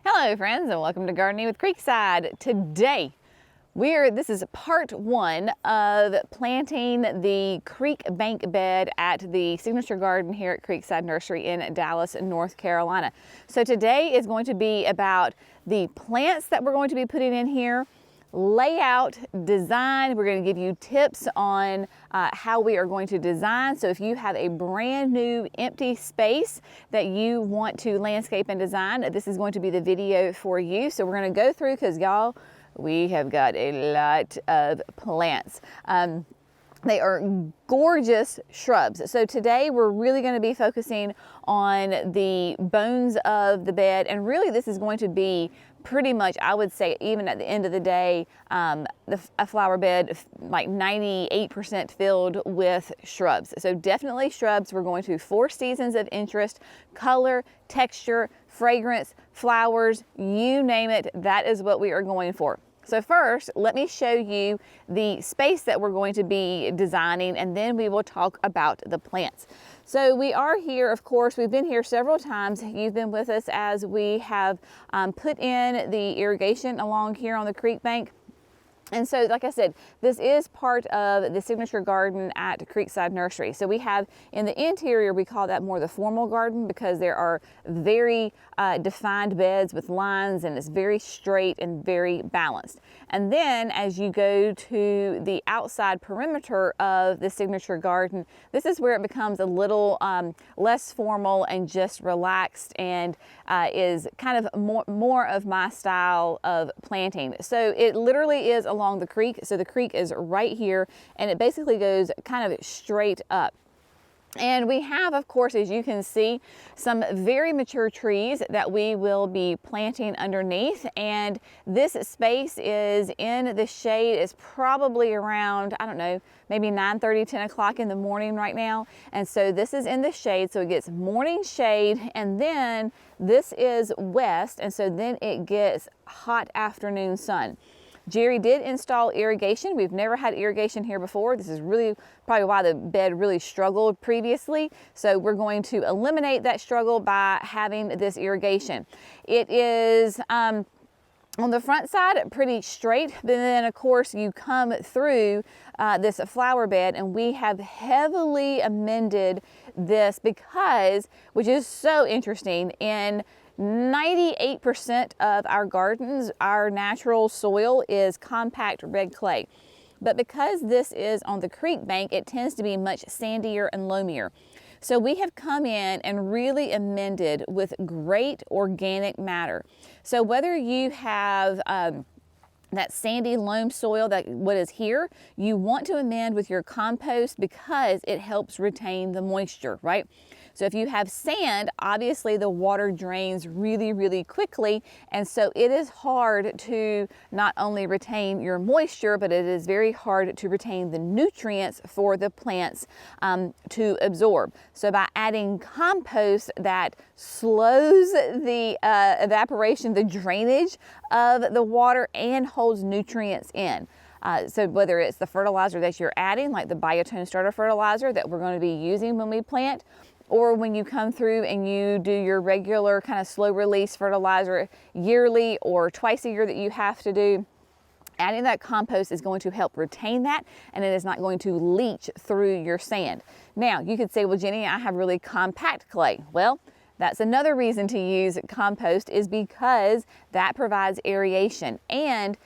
Hello friends, and welcome to Gardening with Creekside. Today, this is part one of planting the creek bank bed at the Signature Garden here at Creekside Nursery in Dallas, North Carolina. So today is going to be about the plants that we're going to be putting in here, layout, design. We're going to give you tips on how we are going to design. So if you have a brand new empty space that you want to landscape and design, this is going to be the video for you. So we're going to go through, because y'all, we have got a lot of plants. They are gorgeous shrubs. So today we're really going to be focusing on the bones of the bed, and really this is going to be pretty much, I would say, even at the end of the day, a flower bed like 98% filled with shrubs. So definitely shrubs. We're going to 4 seasons of interest: color, texture, fragrance, flowers, you name it. That is what we are going for. So first, let me show you the space that we're going to be designing, and then we will talk about the plants. So we are here, of course, we've been here several times. You've been with us as we have put in the irrigation along here on the creek bank. And so, like I said, this is part of the Signature Garden at Creekside Nursery. So we have in the interior, we call that more the formal garden, because there are very defined beds with lines, and it's very straight and very balanced. And then as you go to the outside perimeter of the Signature Garden, this is where it becomes a little less formal and just relaxed, and is kind of more of my style of planting. So it literally is along the creek. So the creek is right here, and it basically goes kind of straight up. And we have, of course, as you can see, some very mature trees that we will be planting underneath. And this space is in the shade. It's probably around, I don't know, maybe 9:30, 10 o'clock in the morning right now. And so this is in the shade, so it gets morning shade, and then this is west, and so then it gets hot afternoon sun. Jerry did install irrigation. We've never had irrigation here before. This is really probably why the bed really struggled previously. So we're going to eliminate that struggle by having this irrigation. It is on the front side pretty straight, but then of course you come through this flower bed, and we have heavily amended this because, which is so interesting, in 98% of our gardens, our natural soil is compact red clay. But because this is on the creek bank, it tends to be much sandier and loamier. So we have come in and really amended with great organic matter. So whether you have that sandy loam soil, that what is here, you want to amend with your compost because it helps retain the moisture, right? So if you have sand, obviously the water drains really, really quickly. And so it is hard to not only retain your moisture, but it is very hard to retain the nutrients for the plants to absorb. So by adding compost, that slows the evaporation, the drainage of the water, and holds nutrients in. So whether it's the fertilizer that you're adding, like the biotone starter fertilizer that we're going to be using when we plant, or when you come through and you do your regular kind of slow release fertilizer yearly or twice a year that you have to do, adding that compost is going to help retain that, and it is not going to leach through your sand. Now, you could say, well, Jenny, I have really compact clay. Well, that's another reason to use compost, is because that provides aeration. And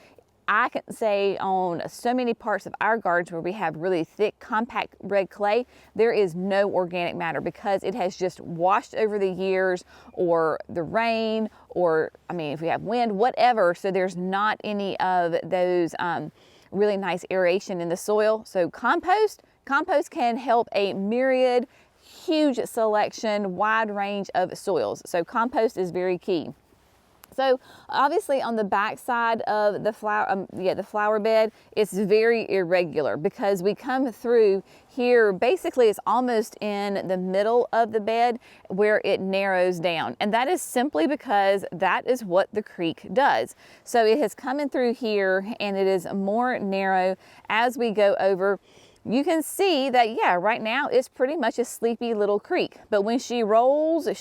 I can say on so many parts of our gardens where we have really thick, compact red clay, there is no organic matter because it has just washed over the years, or the rain, or, I mean, if we have wind, whatever. So there's not any of those really nice aeration in the soil. So compost can help a myriad, huge selection, wide range of soils. So compost is very key. So obviously on the back side of the flower bed, it's very irregular because we come through here, basically it's almost in the middle of the bed where it narrows down. And that is simply because that is what the creek does. So it has come in through here and it is more narrow. As we go over, you can see that, yeah, right now it's pretty much a sleepy little creek. But when she rolls and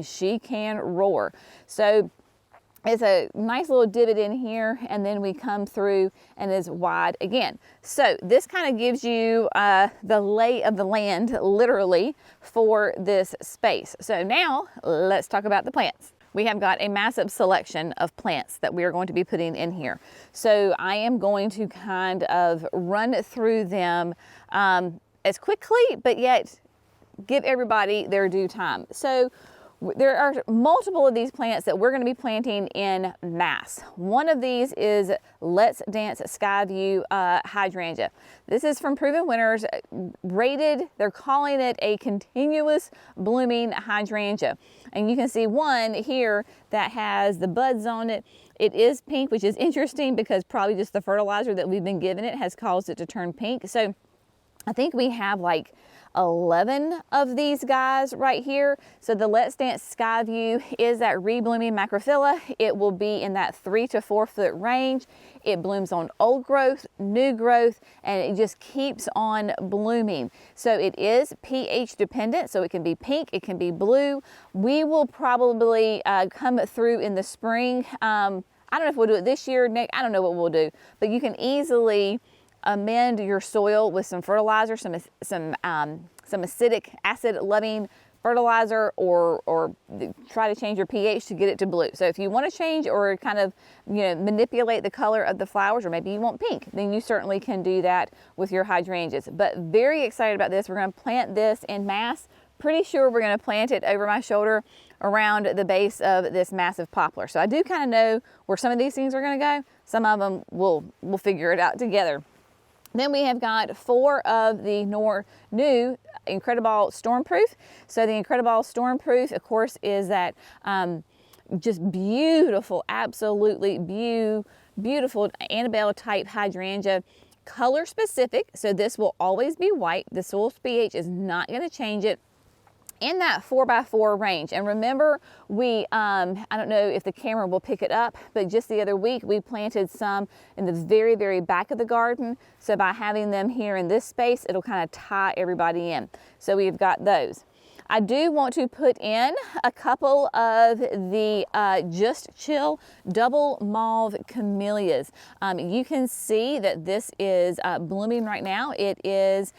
she can roar. So It's a nice little divot in here, and then we come through and is wide again. So this kind of gives you the lay of the land, literally, for this space. So now let's talk about the plants. We have got a massive selection of plants that we are going to be putting in here. So I am going to kind of run through them as quickly, but yet give everybody their due time. So there are multiple of these plants that we're going to be planting in mass. One of these is Let's Dance Skyview hydrangea. This is from Proven Winners, rated, they're calling it a continuous blooming hydrangea. And you can see one here that has the buds on it. It is pink, which is interesting because probably just the fertilizer that we've been giving it has caused it to turn pink. So I think we have like 11 of these guys right here. So the Let's Dance Skyview is that reblooming macrophylla. It will be in that 3 to 4 foot range. It blooms on old growth, new growth, and it just keeps on blooming. So it is pH dependent, so it can be pink, it can be blue. We will probably come through in the spring. I don't know if we'll do it this year, next, I don't know what we'll do, but you can easily amend your soil with some fertilizer, some acidic, acid-loving fertilizer, or try to change your pH to get it to blue. So if you want to change or kind of, manipulate the color of the flowers, or maybe you want pink, then you certainly can do that with your hydrangeas. But very excited about this. We're going to plant this in mass. Pretty sure we're going to plant it over my shoulder around the base of this massive poplar. So I do kind of know where some of these things are going to go. Some of them we'll figure it out together. Then we have got 4 of the new Incredible Stormproof. So the Incredible Stormproof, of course, is that just beautiful, absolutely beautiful Annabelle type hydrangea, color specific. So this will always be white. The soil pH is not going to change it, in that 4x4 range. And remember, we, I don't know if the camera will pick it up, but just the other week we planted some in the very, very back of the garden. So by having them here in this space, it'll kind of tie everybody in. So we've got those. I do want to put in a couple of the Just Chill double mauve camellias. You can see that this is blooming right now. This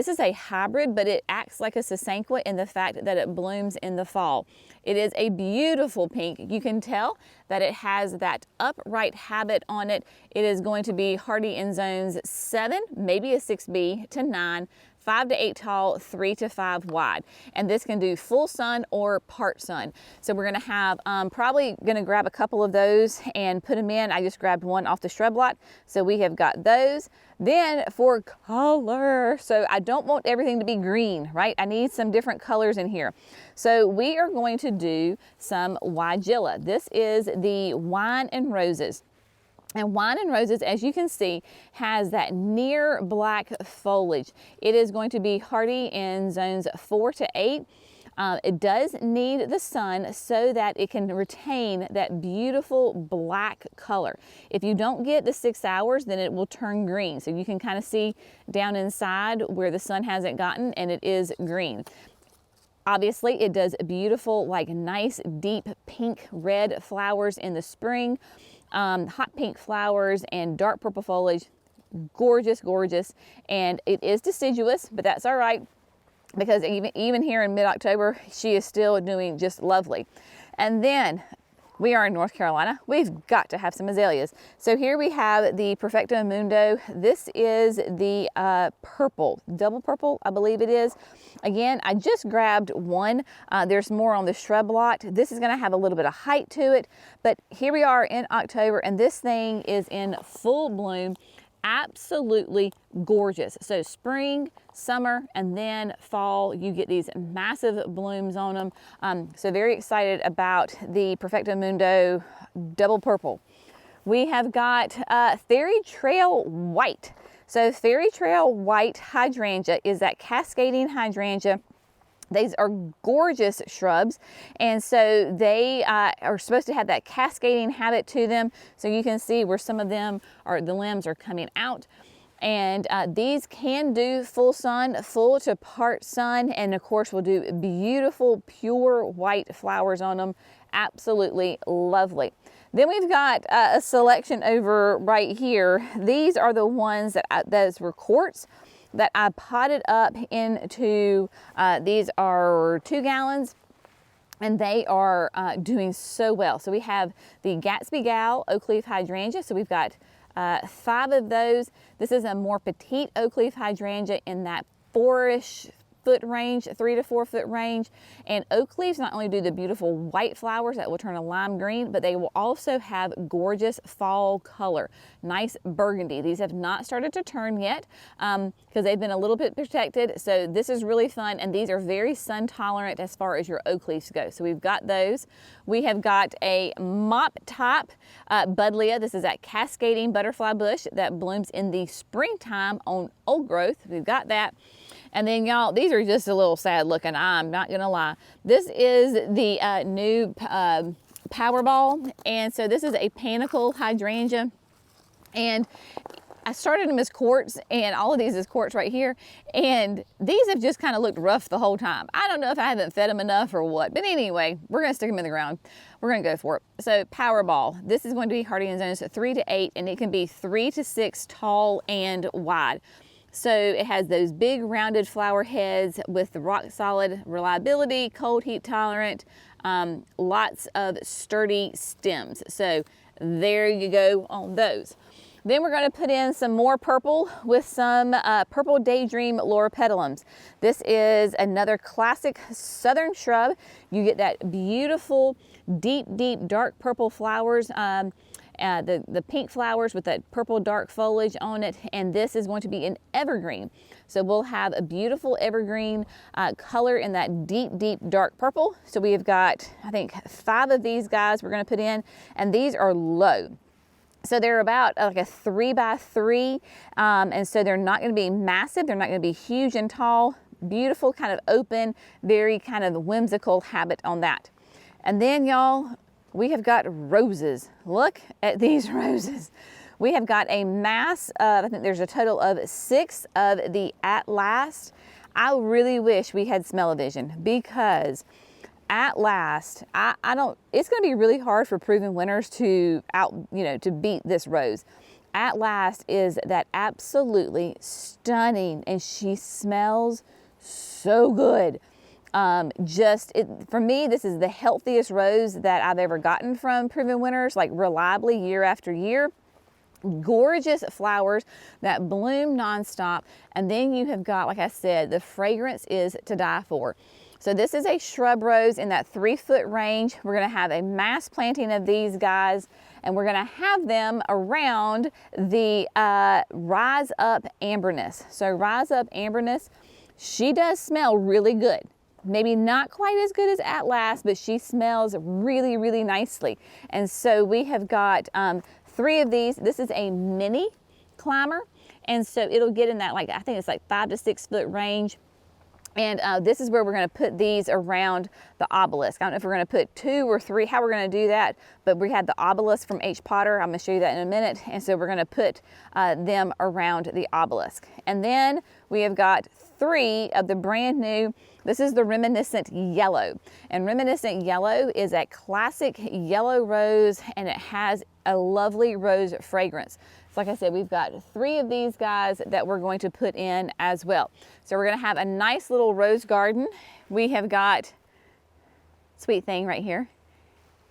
is a hybrid, but it acts like a sasanqua in the fact that it blooms in the fall. It is a beautiful pink. You can tell that it has that upright habit on it. It is going to be hardy in zones 7, maybe a 6B to 9, 5 to 8 tall, 3 to 5 wide. And this can do full sun or part sun. So we're gonna have, probably gonna grab a couple of those and put them in. I just grabbed one off the shrub lot. So we have got those. Then for color, so I don't want everything to be green, right? I need some different colors in here. So we are going to do some Weigela. This is the Wine and Roses. And Wine and Roses, as you can see, has that near black foliage. It is going to be hardy in zones 4 to 8. It does need the sun so that it can retain that beautiful black color. If you don't get the 6 hours, then it will turn green. So you can kind of see down inside where the sun hasn't gotten, and it is green. Obviously, it does beautiful, like nice, deep pink red flowers in the spring. Hot pink flowers and dark purple foliage. Gorgeous, gorgeous. And it is deciduous, but that's all right, because even here in mid-October, she is still doing just lovely. And then we are in North Carolina. We've got to have some azaleas. So here we have the Perfecto Mundo. This is the purple, double purple, I believe it is. Again, I just grabbed one. There's more on the shrub lot. This is gonna have a little bit of height to it, but here we are in October, and this thing is in full bloom. Absolutely gorgeous. So spring, summer, and then fall, you get these massive blooms on them. So very excited about the Perfecto Mundo double purple. We have got Fairy Trail White. So Fairy Trail White hydrangea is that cascading hydrangea. These are gorgeous shrubs, and so they are supposed to have that cascading habit to them. So you can see where some of them are, the limbs are coming out. And these can do full sun, full to part sun, and of course we'll do beautiful pure white flowers on them. Absolutely lovely. Then we've got a selection over right here. These are the ones that those were quartz that I potted up into, these are 2 gallons, and they are doing so well. So we have the Gatsby Gal oak leaf hydrangea. So we've got 5 of those. This is a more petite oak leaf hydrangea in that 4-ish foot range, 3 to 4 foot range. And oak leaves not only do the beautiful white flowers that will turn a lime green, but they will also have gorgeous fall color, nice burgundy. These have not started to turn yet because they've been a little bit protected. So this is really fun, and these are very sun tolerant as far as your oak leaves go. So we've got those. We have got a mop top buddleia. This is that cascading butterfly bush that blooms in the springtime on old growth. We've got that. And then y'all, these are just a little sad looking, I'm not gonna lie. This is the new Powerball. And so this is a panicle hydrangea. And I started them as quartz, and all of these is quartz right here. And these have just kind of looked rough the whole time. I don't know if I haven't fed them enough or what, but anyway, we're gonna stick them in the ground. We're gonna go for it. So Powerball, this is going to be hardy in zones 3 to 8, and it can be 3 to 6 tall and wide. So it has those big rounded flower heads with the rock solid reliability, cold heat tolerant, lots of sturdy stems. So there you go on those. Then we're going to put in some more purple with some purple daydream loropetalums. This is another classic southern shrub. You get that beautiful deep dark purple flowers. The pink flowers with that purple dark foliage on it, and this is going to be an evergreen. So we'll have a beautiful evergreen color in that deep dark purple. So we have got, I think, 5 of these guys we're going to put in, and these are low. So they're about like a 3 by 3, and so they're not going to be massive. They're not going to be huge and tall. Beautiful, kind of open, very kind of whimsical habit on that. And then y'all, we have got roses. Look at these roses. We have got a mass of, I think there's a total of 6 of the At Last. I really wish we had smell-o-vision, because At Last, it's gonna be really hard for proven winners to to beat this rose. At Last is that absolutely stunning, and she smells so good. For me, this is the healthiest rose that I've ever gotten from proven winners, like reliably year after year. Gorgeous flowers that bloom nonstop. And then you have got, like I said, the fragrance is to die for. So this is a shrub rose in that 3 foot range. We're gonna have a mass planting of these guys, and we're gonna have them around the Rise Up Amberness. So Rise Up Amberness, she does smell really good. Maybe not quite as good as At Last, but she smells really nicely. And so we have got 3 of these. This is a mini climber, and so it'll get in that, like, I think it's like 5 to 6 foot range. And this is where we're going to put these around the obelisk. I don't know if we're going to put 2 or 3, how we're going to do that, but we had the obelisk from H. Potter. I'm going to show you that in a minute. And so we're going to put them around the obelisk. And then we have got 3 of the brand new, this is the Reminiscent Yellow. And Reminiscent Yellow is a classic yellow rose, and it has a lovely rose fragrance. So like I said, we've got 3 of these guys that we're going to put in as well. So we're going to have a nice little rose garden. We have got Sweet Thing right here.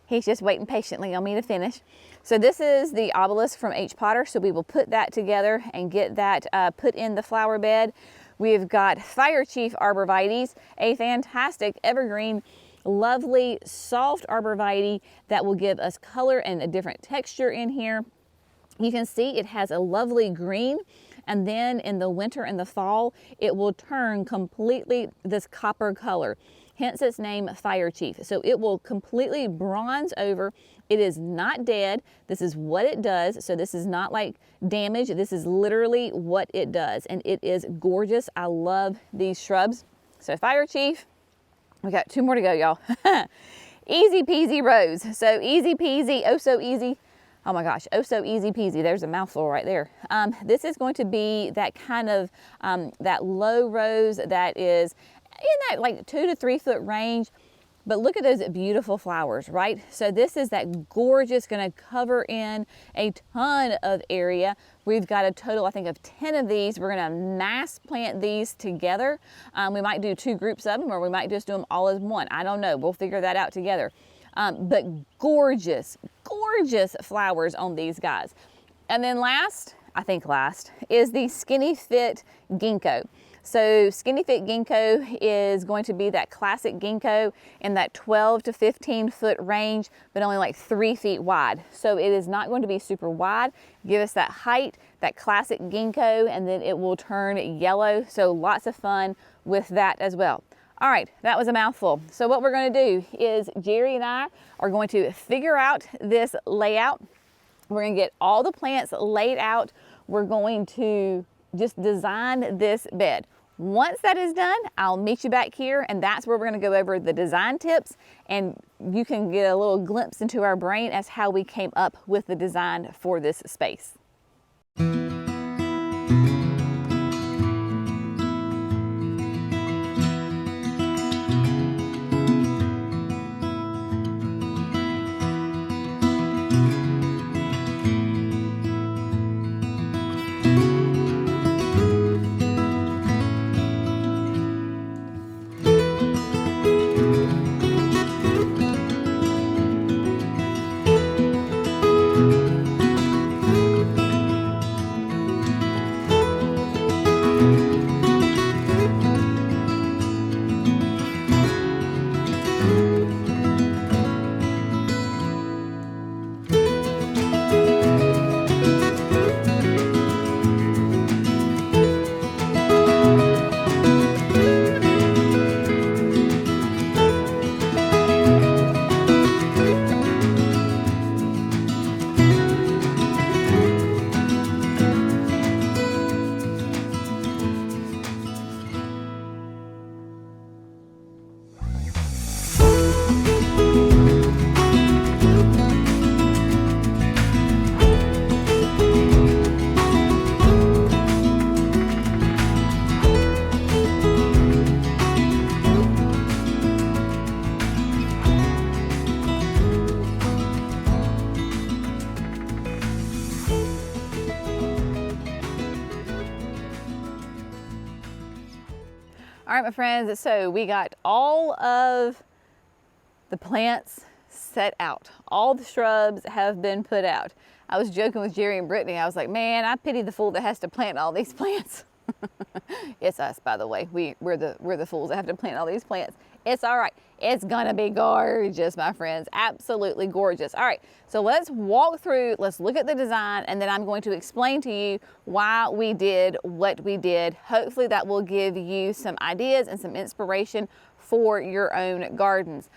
He's just waiting patiently on me to finish. So this is the obelisk from H. Potter. So we will put that together and get that put in the flower bed. We've got Fire Chief arborvitaes, a fantastic evergreen, lovely, soft arborvitae that will give us color and a different texture in here. You can see it has a lovely green, and then in the winter and the fall, it will turn completely this copper color. Hence its name, Fire Chief. So it will completely bronze over. It is not dead. This is what it does. So this is not like damage. This is literally what it does. And it is gorgeous. I love these shrubs. So Fire Chief, we got 2 more to go, y'all. Easy peasy rose. So easy peasy, oh so easy. Oh my gosh, oh so easy peasy. There's a mouthful right there. This is going to be that kind of, that low rose that is in that like 2 to 3 foot range. But look at those beautiful flowers, right? So this is that gorgeous, gonna cover in a ton of area. We've got a total, I think, of 10 of these. We're gonna mass plant these together. We might do 2 groups of them, or we might just do them all as one. I don't know, we'll figure that out together. But gorgeous, gorgeous flowers on these guys. And then last, I think last, is the Skinny Fit Ginkgo. So Skinny Fit Ginkgo is going to be that classic ginkgo in that 12 to 15 foot range, but only like 3 feet wide. So it is not going to be super wide. Give us that height, that classic ginkgo, and then it will turn yellow. So lots of fun with that as well. All right, that was a mouthful. So what we're going to do is Jerry and I are going to figure out this layout. We're going to get all the plants laid out. We're going to just design this bed. Once that is done, I'll meet you back here, and that's where we're going to go over the design tips, and you can get a little glimpse into our brain as how we came up with the design for this space. All right, my friends, so we got all of the plants set out. All the shrubs have been put out. I was joking with Jerry and Brittany. I was like, man, I pity the fool that has to plant all these plants. It's us, by the way. We're the fools that have to plant all these plants. It's all right. It's gonna be gorgeous, my friends. Absolutely gorgeous. All right, so let's walk through, let's look at the design, and then I'm going to explain to you why we did what we did. Hopefully that will give you some ideas and some inspiration for your own gardens.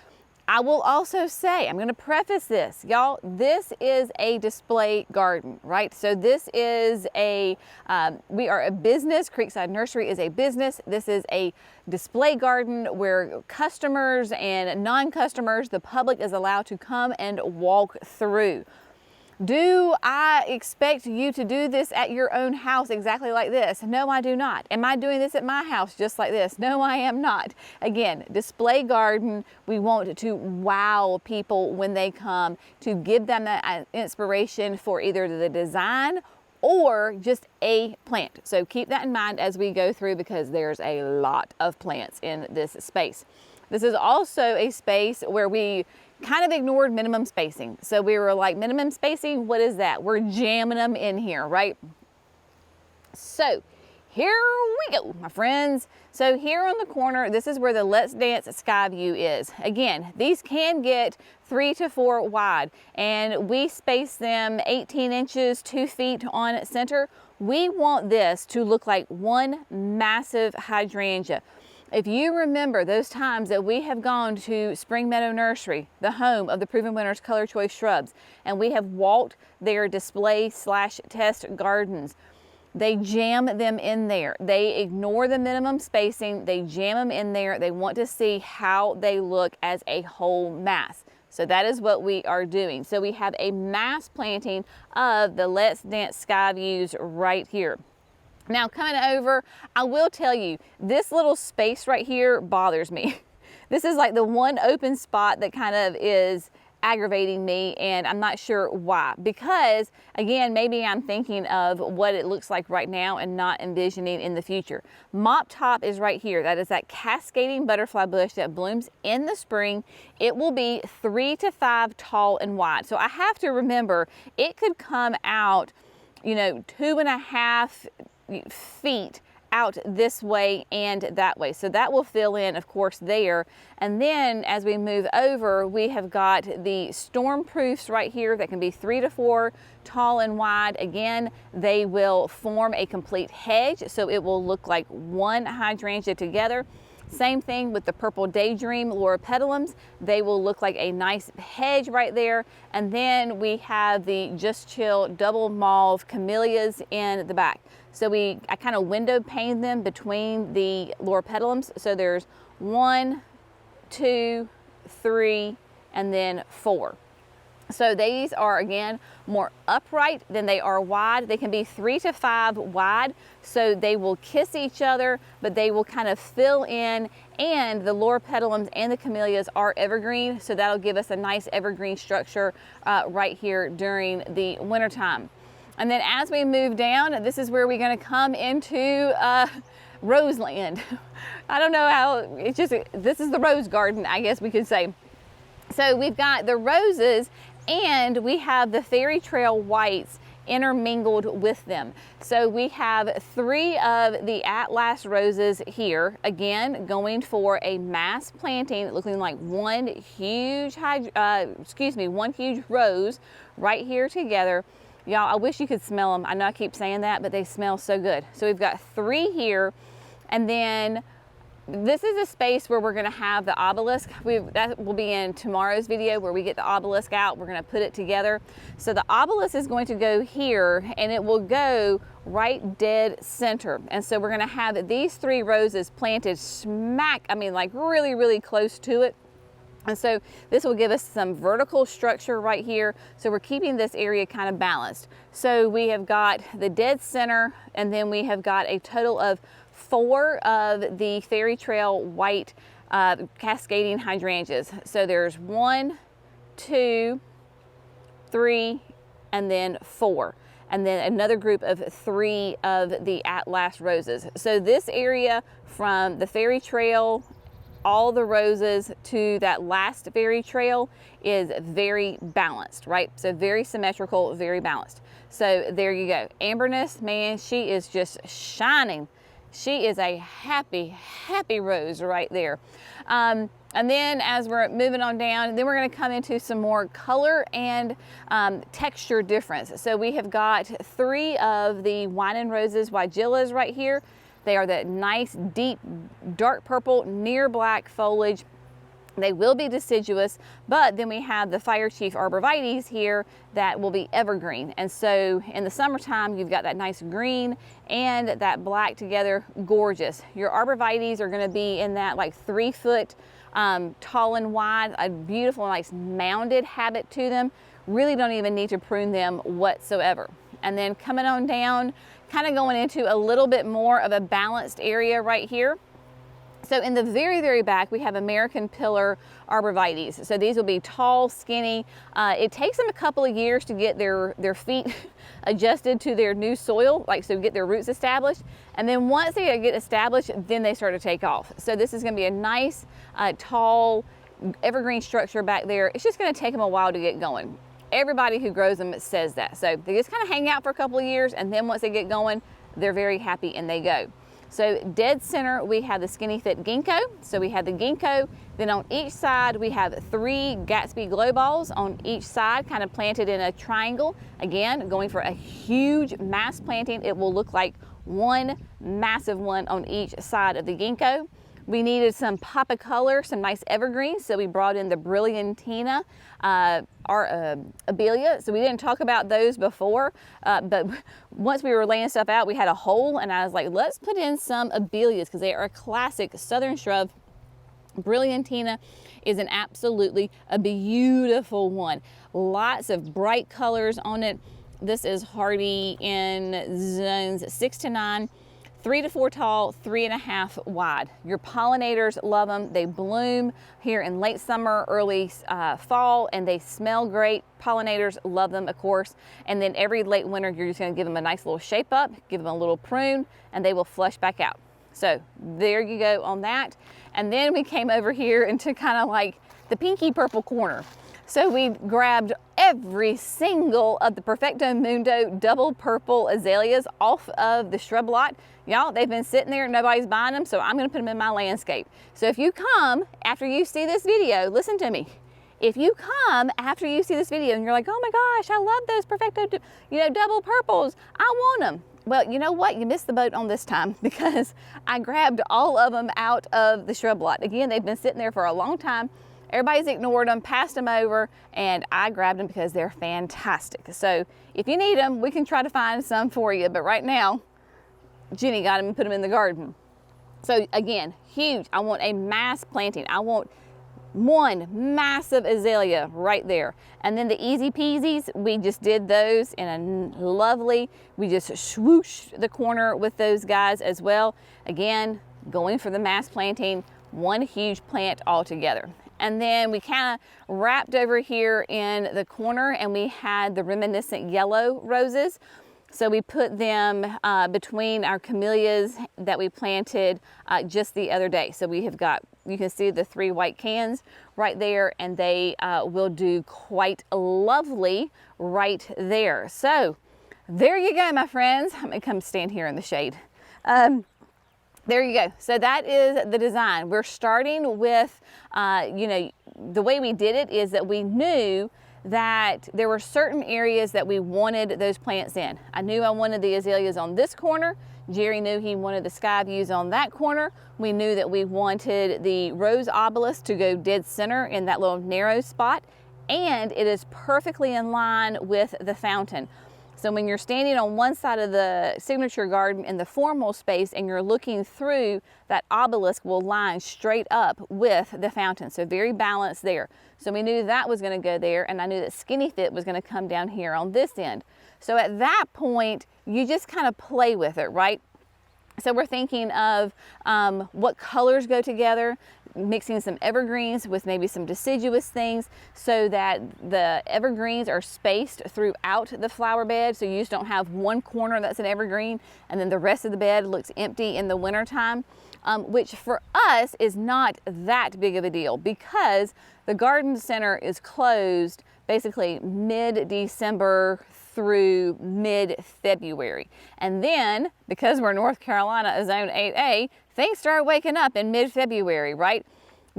I will also say, I'm gonna preface this, y'all, this is a display garden, right? So this is we are a business. Creekside Nursery is a business. This is a display garden where customers and non-customers, the public is allowed to come and walk through. Do I expect you to do this at your own house exactly like this? No, I do not. Am I doing this at my house just like this? No, I am not. Again, display garden, we want to wow people when they come, to give them that inspiration for either the design or just a plant. So keep that in mind as we go through, because there's a lot of plants in this space. This is also a space where we kind of ignored minimum spacing. So we were like, minimum spacing, what is that? We're jamming them in here, right? So here we go, my friends. So here on the corner, this is where the Let's Dance Sky View is. Again, these can get 3 to 4 wide, and we space them 18 inches, 2 feet on center. We want this to look like one massive hydrangea. If you remember those times that we have gone to Spring Meadow Nursery, the home of the Proven Winners Color Choice Shrubs, and we have walked their display/test gardens, they jam them in there. They ignore the minimum spacing. They jam them in there. They want to see how they look as a whole mass. So that is what we are doing. So we have a mass planting of the Let's Dance Sky Views right here. Now coming over, I will tell you, this little space right here bothers me. This is like the one open spot that kind of is aggravating me, and I'm not sure why. Because again, maybe I'm thinking of what it looks like right now and not envisioning in the future. Mop top is right here. That is that cascading butterfly bush that blooms in the spring. It will be 3 to 5 tall and wide. So I have to remember it could come out, you know, 2.5 feet out this way and that way. So that will fill in, of course, there. And then as we move over, we have got the storm proofs right here that can be 3 to 4 tall and wide. Again, they will form a complete hedge, so it will look like one hydrangea together. Same thing with the purple daydream loropetalums. They will look like a nice hedge right there. And then we have the Just Chill double mauve camellias in the back. So I kind of window pane them between the loropetalums. So there's 1, 2, 3, and then 4. So these are, again, more upright than they are wide. They can be 3 to 5 wide, so they will kiss each other, but they will kind of fill in. And the loropetalums and the camellias are evergreen, so that'll give us a nice evergreen structure right here during the wintertime. And then as we move down, this is where we're going to come into Roseland. I don't know how, it's just, this is the rose garden, I guess we could say. So we've got the roses, and we have the fairy trail whites intermingled with them. So we have 3 of the At Last roses here, again going for a mass planting, looking like one huge rose right here together. Y'all, I wish you could smell them. I know I keep saying that, but they smell so good. So we've got 3 here, and then this is a space where we're going to have the obelisk. That will be in tomorrow's video, where we get the obelisk out. We're going to put it together. So the obelisk is going to go here, and it will go right dead center. And so we're going to have these 3 roses planted smack, I mean, like really, really close to it. And so this will give us some vertical structure right here. So we're keeping this area kind of balanced. So we have got the dead center, and then we have got a total of 4 of the fairy trail white cascading hydrangeas. So there's 1, 2, 3, and then 4. And then another group of 3 of the At Last roses. So this area from the fairy trail, all the roses to that last fairy trail is very balanced, right? So very symmetrical, very balanced. So there you go. Amberness, man, she is just shining. She is a happy, happy rose right there. And then as we're moving on down, then we're going to come into some more color and texture difference. So we have got 3 of the Wine and Roses Weigelas right here. They are that nice, deep, dark purple, near black foliage. They will be deciduous, but then we have the Fire Chief arborvitaes here that will be evergreen. And so in the summertime, you've got that nice green and that black together, gorgeous. Your arborvitaes are going to be in that like 3 foot tall and wide, a beautiful, nice mounded habit to them. Really don't even need to prune them whatsoever. And then coming on down, kind of going into a little bit more of a balanced area right here. So in the very, very back, we have American Pillar arborvitaes. So these will be tall, skinny. It takes them a couple of years to get their feet adjusted to their new soil, like so get their roots established. And then once they get established, then they start to take off. So this is going to be a nice, tall, evergreen structure back there. It's just going to take them a while to get going. Everybody who grows them says that. So they just kind of hang out for a couple of years, and then once they get going, they're very happy and they go. So dead center, we have the skinny fit ginkgo. So we have the ginkgo. Then on each side, we have 3 Gatsby glow balls on each side, kind of planted in a triangle. Again, going for a huge mass planting. It will look like one massive one on each side of the ginkgo. We needed some pop of color, some nice evergreens, so we brought in the Brilliantina, our Abelia. So we didn't talk about those before, but once we were laying stuff out, we had a hole, and I was like, let's put in some Abelias because they are a classic southern shrub. Brilliantina is an absolutely a beautiful one. Lots of bright colors on it. This is hardy in zones 6 to 9. 3 to 4 tall, 3.5 wide. Your pollinators love them. They bloom here in late summer, early fall, and they smell great. Pollinators love them, of course. And then every late winter, you're just gonna give them a nice little shape up, give them a little prune, and they will flush back out. So there you go on that. And then we came over here into kind of like the pinky purple corner. So we grabbed every single of the Perfecto Mundo double purple azaleas off of the shrub lot. Y'all, they've been sitting there, nobody's buying them, so I'm gonna put them in my landscape. So if you come after you see this video, listen to me. If you come after you see this video and you're like, oh my gosh, I love those Perfecto, double purples, I want them. Well, you know what? You missed the boat on this time because I grabbed all of them out of the shrub lot. Again, they've been sitting there for a long time. Everybody's ignored them, passed them over, and I grabbed them because they're fantastic. So if you need them, we can try to find some for you. But right now, Jenny got them and put them in the garden. So again, huge. I want a mass planting. I want one massive azalea right there. And then the easy peasies, we just did those in a lovely, we just swooshed the corner with those guys as well. Again, going for the mass planting, one huge plant all together. And then we kind of wrapped over here in the corner and we had the reminiscent yellow roses. So we put them between our camellias that we planted just the other day. So we have got, you can see the 3 white cans right there, and they will do quite lovely right there. So there you go, my friends. I'm gonna come stand here in the shade. There you go. So that is the design. We're starting with, the way we did it is that we knew that there were certain areas that we wanted those plants in. I knew I wanted the azaleas on this corner. Jerry knew he wanted the sky views on that corner. We knew that we wanted the rose obelisk to go dead center in that little narrow spot. And it is perfectly in line with the fountain. So when you're standing on one side of the signature garden in the formal space and you're looking through, that obelisk will line straight up with the fountain. So very balanced there. So we knew that was going to go there, and I knew that Skinny Fit was going to come down here on this end. So at that point, you just kind of play with it, right? So we're thinking of what colors go together, mixing some evergreens with maybe some deciduous things so that the evergreens are spaced throughout the flower bed. So you just don't have one corner that's an evergreen and then the rest of the bed looks empty in the wintertime, which for us is not that big of a deal because the garden center is closed basically mid-December through mid-February. And then, because we're North Carolina, Zone 8A, things start waking up in mid-February, right?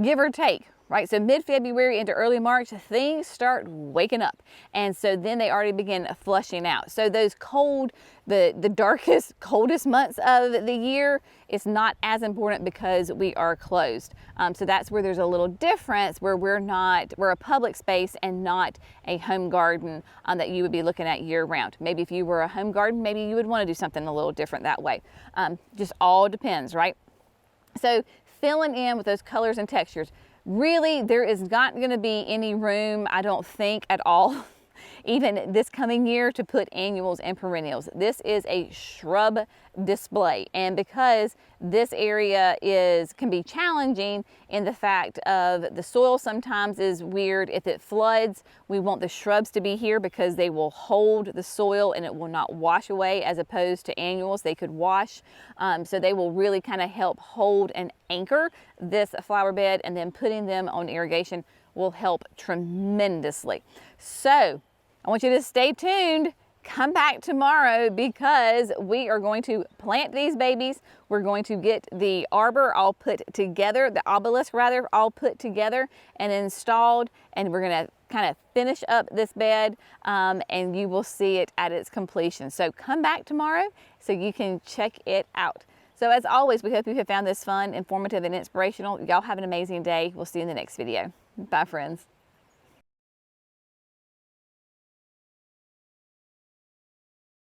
Give or take, right? So mid-February into early March, things start waking up. And so then they already begin flushing out. So those cold, the darkest, coldest months of the year, it's not as important because we are closed. So that's where there's a little difference where we're a public space and not a home garden that you would be looking at year round. Maybe if you were a home garden, maybe you would want to do something a little different that way. Just all depends, right? So filling in with those colors and textures. Really, there is not going to be any room, I don't think, at all, even this coming year, to put annuals and perennials. This is a shrub display, and because this area can be challenging in the fact of the soil sometimes is weird. If it floods, we want the shrubs to be here because they will hold the soil and it will not wash away, as opposed to annuals. They could wash, so they will really kind of help hold and anchor this flower bed, and then putting them on irrigation will help tremendously. So I want you to stay tuned. Come back tomorrow because we are going to plant these babies. We're going to get the arbor all put together, the obelisk rather, all put together and installed, and we're going to kind of finish up this bed, and you will see it at its completion. So come back tomorrow so you can check it out. So as always, we hope you have found this fun, informative, and inspirational. Y'all have an amazing day. We'll see you in the next video. Bye, friends.